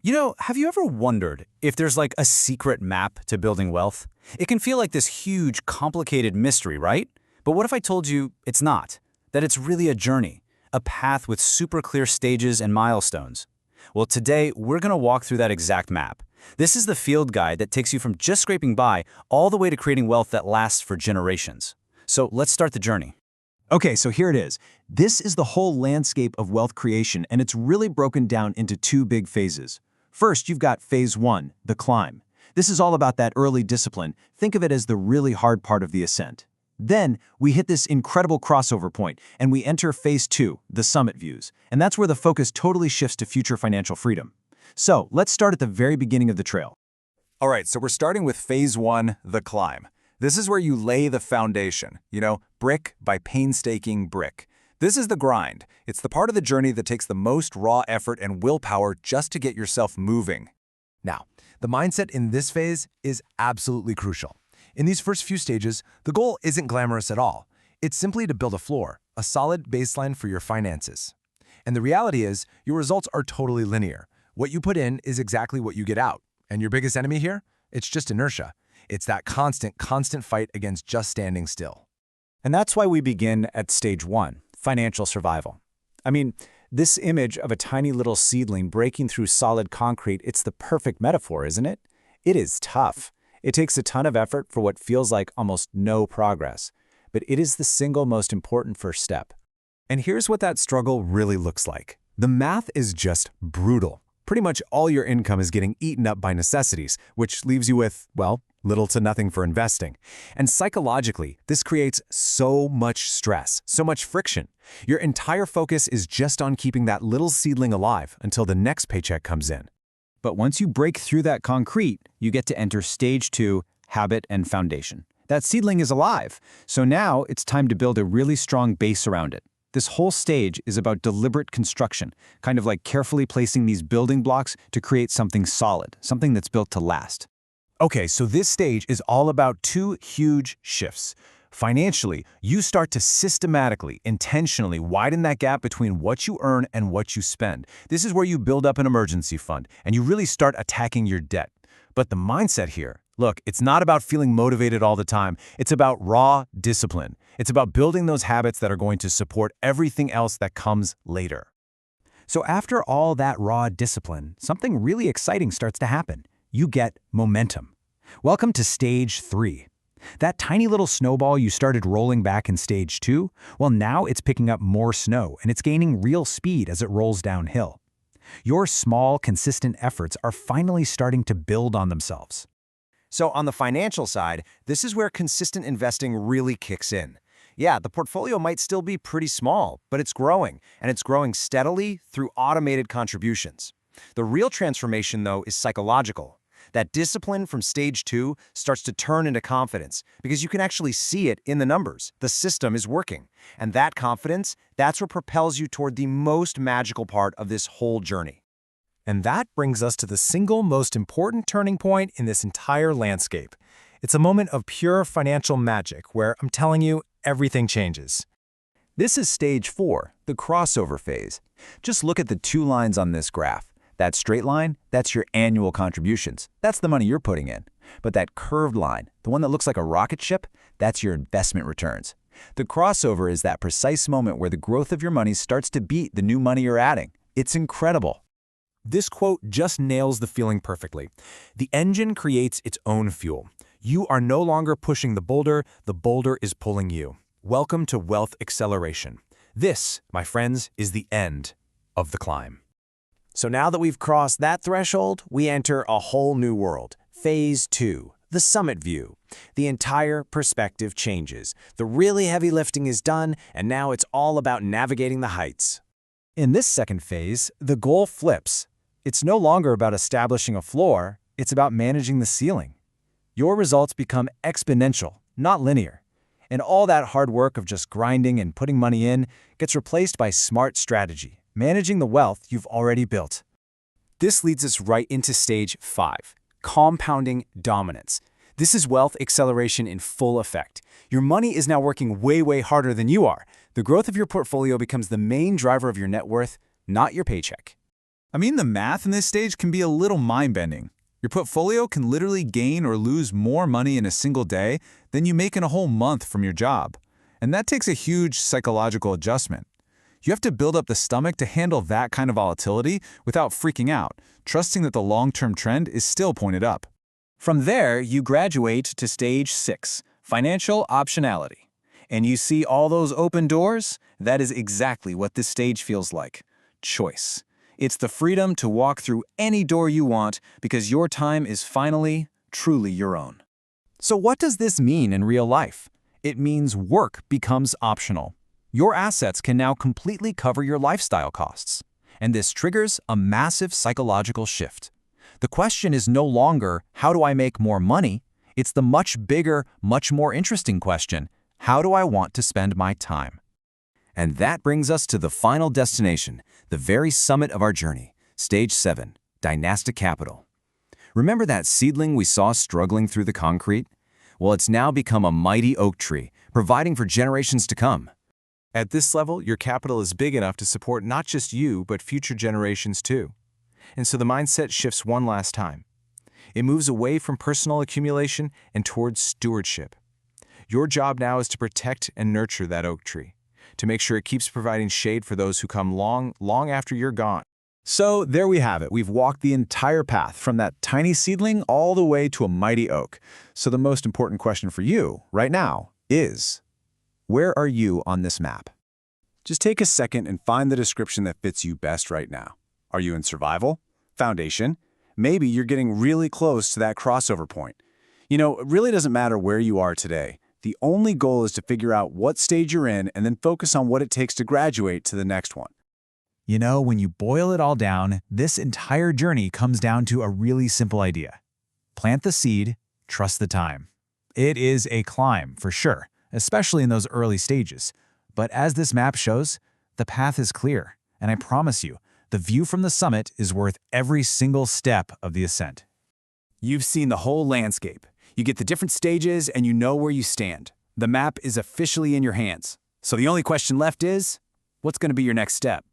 Have you ever wondered if there's like a secret map to building wealth? It can feel like this huge, complicated mystery, right? But what if I told you it's not? That it's really a journey, a path with super clear stages and milestones. Well, today we're going to walk through that exact map. This is the field guide that takes you from just scraping by all the way to creating wealth that lasts for generations. So let's start the journey. Okay, so here it is. This is the whole landscape of wealth creation, and it's really broken down into two big phases. First, you've got phase one, the climb. This is all about that early discipline. Think of it as the really hard part of the ascent. Then, we hit this incredible crossover point, and we enter phase two, the summit views. And that's where the focus totally shifts to future financial freedom. So, let's start at the very beginning of the trail. All right, so we're starting with phase one, the climb. This is where you lay the foundation, brick by painstaking brick. This is the grind. It's the part of the journey that takes the most raw effort and willpower just to get yourself moving. Now, the mindset in this phase is absolutely crucial. In these first few stages, the goal isn't glamorous at all. It's simply to build a floor, a solid baseline for your finances. And the reality is, your results are totally linear. What you put in is exactly what you get out. And your biggest enemy here? It's just inertia. It's that constant fight against just standing still. And that's why we begin at stage one, financial survival. I mean, this image of a tiny little seedling breaking through solid concrete, it's the perfect metaphor, isn't it? It is tough. It takes a ton of effort for what feels like almost no progress. But it is the single most important first step. And here's what that struggle really looks like. The math is just brutal. Pretty much all your income is getting eaten up by necessities, which leaves you with, well, little to nothing for investing. And psychologically, this creates so much stress, so much friction. Your entire focus is just on keeping that little seedling alive until the next paycheck comes in. But once you break through that concrete, you get to enter stage two, habit and foundation. That seedling is alive, so now it's time to build a really strong base around it. This whole stage is about deliberate construction, kind of like carefully placing these building blocks to create something solid, something that's built to last. Okay, so this stage is all about two huge shifts. Financially, you start to systematically, intentionally widen that gap between what you earn and what you spend. This is where you build up an emergency fund, and you really start attacking your debt. But the mindset here, look, it's not about feeling motivated all the time. It's about raw discipline. It's about building those habits that are going to support everything else that comes later. So after all that raw discipline, something really exciting starts to happen. You get momentum. Welcome to stage three. That tiny little snowball you started rolling back in stage two, well, now it's picking up more snow and it's gaining real speed as it rolls downhill. Your small, consistent efforts are finally starting to build on themselves. So on the financial side, this is where consistent investing really kicks in. Yeah, the portfolio might still be pretty small, but it's growing, and it's growing steadily through automated contributions. The real transformation, though, is psychological. That discipline from stage two starts to turn into confidence because you can actually see it in the numbers. The system is working. And that confidence, that's what propels you toward the most magical part of this whole journey. And that brings us to the single most important turning point in this entire landscape. It's a moment of pure financial magic where, I'm telling you, everything changes. This is stage four, the crossover phase. Just look at the two lines on this graph. That straight line, that's your annual contributions. That's the money you're putting in. But that curved line, the one that looks like a rocket ship, that's your investment returns. The crossover is that precise moment where the growth of your money starts to beat the new money you're adding. It's incredible. This quote just nails the feeling perfectly. The engine creates its own fuel. You are no longer pushing the boulder is pulling you. Welcome to wealth acceleration. This, my friends, is the end of the climb. So now that we've crossed that threshold, we enter a whole new world. Phase two, the summit view. The entire perspective changes. The really heavy lifting is done, and now it's all about navigating the heights. In this second phase, the goal flips. It's no longer about establishing a floor, it's about managing the ceiling. Your results become exponential, not linear. And all that hard work of just grinding and putting money in gets replaced by smart strategy, managing the wealth you've already built. This leads us right into stage five, compounding dominance. This is wealth acceleration in full effect. Your money is now working way harder than you are. The growth of your portfolio becomes the main driver of your net worth, not your paycheck. I mean, the math in this stage can be a little mind-bending. Your portfolio can literally gain or lose more money in a single day than you make in a whole month from your job. And that takes a huge psychological adjustment. You have to build up the stomach to handle that kind of volatility without freaking out, trusting that the long-term trend is still pointed up. From there, you graduate to stage 6, financial optionality. And you see all those open doors? That is exactly what this stage feels like. Choice. It's the freedom to walk through any door you want because your time is finally, truly your own. So what does this mean in real life? It means work becomes optional. Your assets can now completely cover your lifestyle costs. And this triggers a massive psychological shift. The question is no longer, how do I make more money? It's the much bigger, much more interesting question, how do I want to spend my time? And that brings us to the final destination, the very summit of our journey, stage 7, dynastic capital. Remember that seedling we saw struggling through the concrete? Well, it's now become a mighty oak tree, providing for generations to come. At this level, your capital is big enough to support not just you, but future generations too. And so the mindset shifts one last time. It moves away from personal accumulation and towards stewardship. Your job now is to protect and nurture that oak tree, to make sure it keeps providing shade for those who come long after you're gone. So there we have it. We've walked the entire path from that tiny seedling all the way to a mighty oak. So the most important question for you right now is, where are you on this map? Just take a second and find the description that fits you best right now. Are you in survival? Foundation? Maybe you're getting really close to that crossover point. You know, it really doesn't matter where you are today. The only goal is to figure out what stage you're in and then focus on what it takes to graduate to the next one. You know, when you boil it all down, this entire journey comes down to a really simple idea. Plant the seed, trust the time. It is a climb, for sure, especially in those early stages. But as this map shows, the path is clear, and I promise you, the view from the summit is worth every single step of the ascent. You've seen the whole landscape. You get the different stages and you know where you stand. The map is officially in your hands. So the only question left is, what's going to be your next step?